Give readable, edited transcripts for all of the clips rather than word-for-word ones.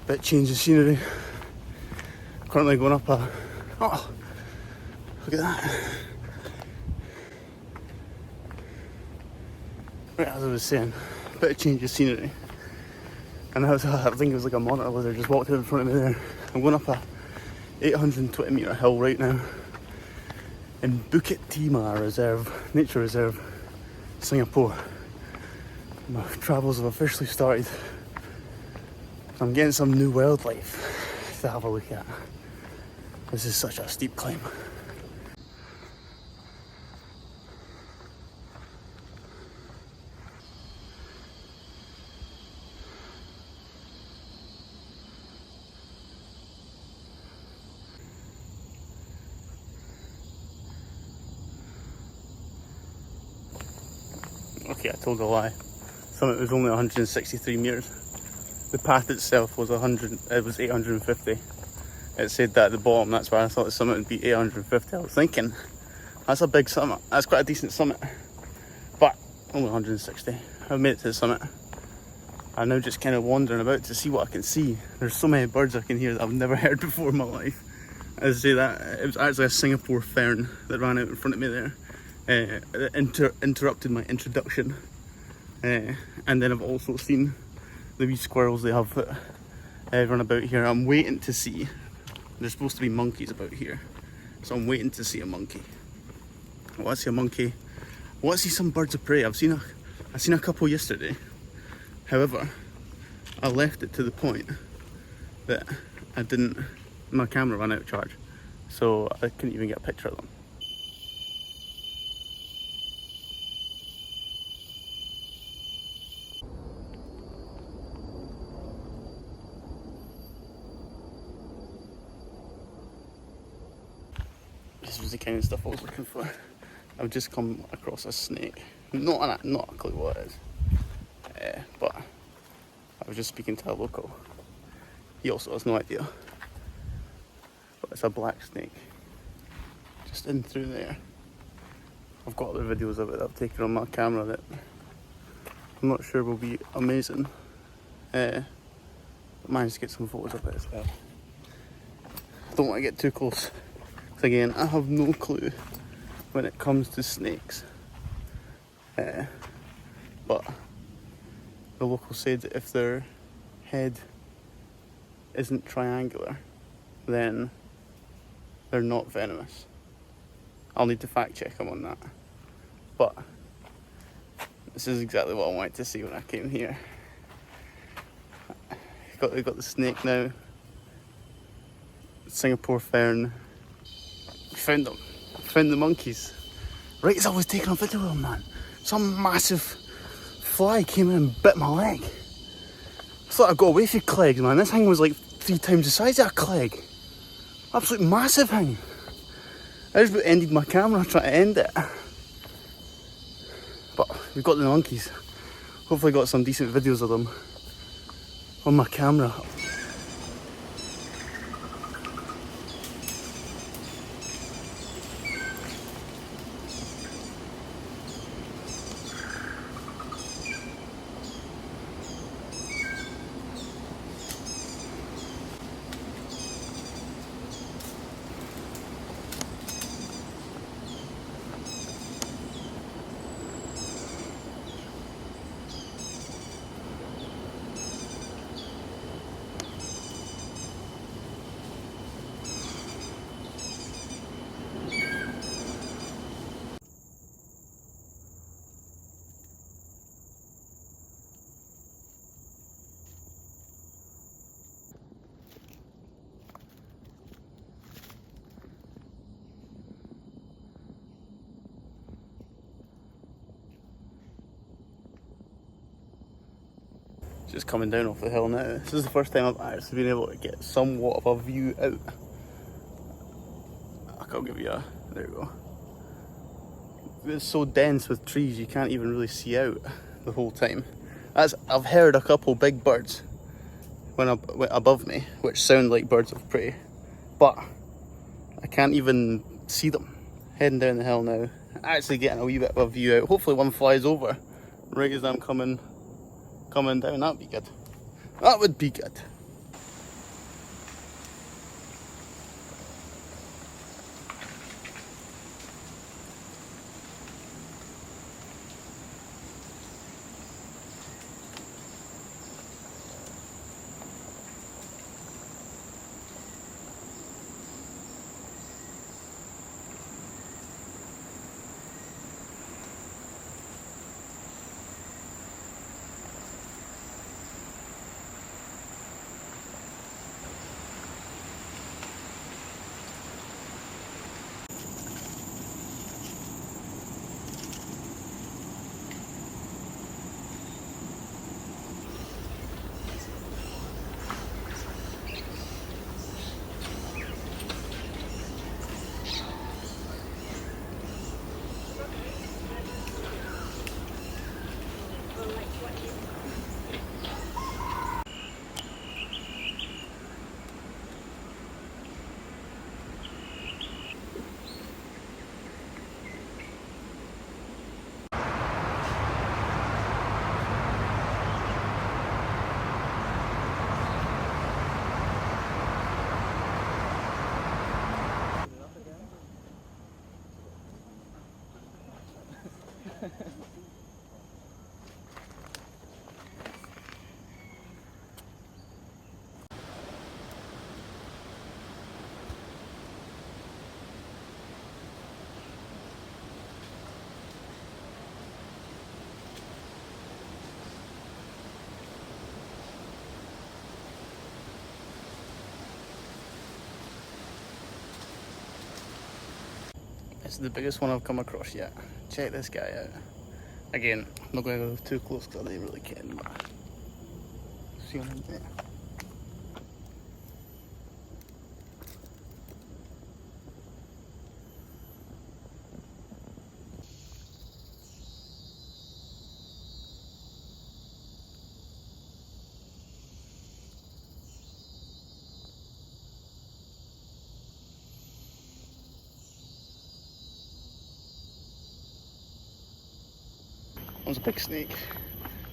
Bit change of scenery. Currently going up a... Oh, look at that. Right, as I was saying, bit of change of scenery. And I think it was like a monitor lizard just walked in front of me there. I'm going up a 820 metre hill right now in Bukit Timah Reserve, Nature Reserve, Singapore. My travels have officially started. I'm getting some new wildlife to have a look at. This is such a steep climb. Okay, I told a lie. Summit was only 163 metres. The path itself was 850. It said that at the bottom, that's why I thought the summit would be 850. I was thinking, that's a big summit. That's quite a decent summit. But only 160. I've made it to the summit. I'm now just kind of wandering about to see what I can see. There's so many birds I can hear that I've never heard before in my life. As I say that, it was actually a Singapore fern that ran out in front of me there. Interrupted my introduction. And then I've also seen the wee squirrels they have run about here. I'm waiting to see. There's supposed to be monkeys about here, so I'm waiting to see a monkey. I want to see a monkey. I want to see some birds of prey. I've seen a couple yesterday. However, I left it to the point that my camera ran out of charge, so I couldn't even get a picture of them. This was the kind of stuff I was looking for. I've just come across a snake. Not a clue what it is. But I was just speaking to a local. He also has no idea. But it's a black snake. Just in through there. I've got other videos of it that I've taken on my camera that I'm not sure will be amazing. I managed to get some photos of it as well. I don't want to get too close. Again, I have no clue when it comes to snakes. But the local said that if their head isn't triangular, then they're not venomous. I'll need to fact check them on that. But this is exactly what I wanted to see when I came here. We've got the snake now. Singapore fern. Found them. Found the monkeys. Right as I was taking a video of them, man. Some massive fly came in and bit my leg. I thought I got away from Clegg, man. This thing was like 3 times the size of a Clegg. Absolute massive thing. I just about ended my camera trying to end it. But we've got the monkeys. Hopefully got some decent videos of them on my camera. Just coming down off the hill now. This is the first time I've actually been able to get somewhat of a view out. I'll give you a, there you go. It's so dense with trees you can't even really see out the whole time. I've heard a couple big birds when above me, which sound like birds of prey, but I can't even see them. Heading down the hill now, actually getting a wee bit of a view out. Hopefully one flies over right as I'm coming down. That'd be good. That would be good. It's the biggest one I've come across yet. Check this guy out. Again, I'm not going to go too close because I didn't really care, but see him there. That was a big snake,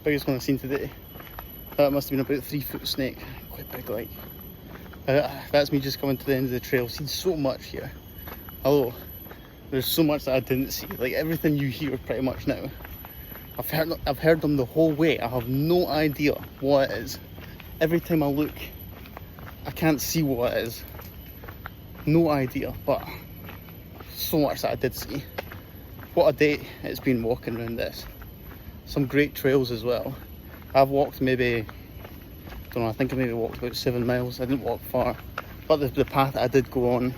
biggest one I've seen today. That must have been about a 3-foot snake, quite big like. That's me just coming to the end of the trail. I've seen so much here. Although, there's so much that I didn't see. Like everything you hear pretty much now. I've heard them the whole way. I have no idea what it is. Every time I look, I can't see what it is. No idea, but so much that I did see. What a day it's been walking around this. Some great trails as well. I've walked maybe, don't know, I think I maybe walked about 7 miles. I didn't walk far, but the path that I did go on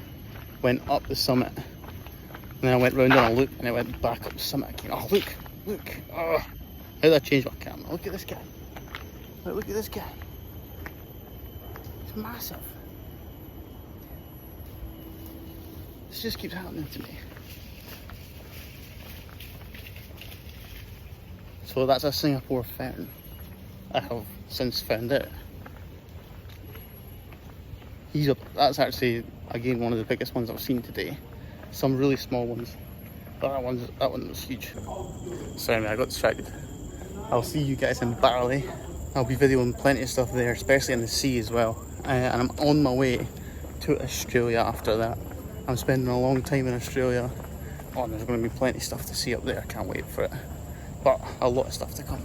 went up the summit, and then I went round on a loop and I went back up the summit again. Oh look, oh, how did I change my camera? Look at this guy. Look at this guy. It's massive. This just keeps happening to me. So that's a Singapore fern. I have since found out. That's actually, again, one of the biggest ones I've seen today. Some really small ones, but that one was huge. Sorry, I got distracted. I'll see you guys in Bali. I'll be videoing plenty of stuff there, especially in the sea as well. And I'm on my way to Australia after that. I'm spending a long time in Australia. Oh, there's going to be plenty of stuff to see up there. I can't wait for it. But a lot of stuff to come.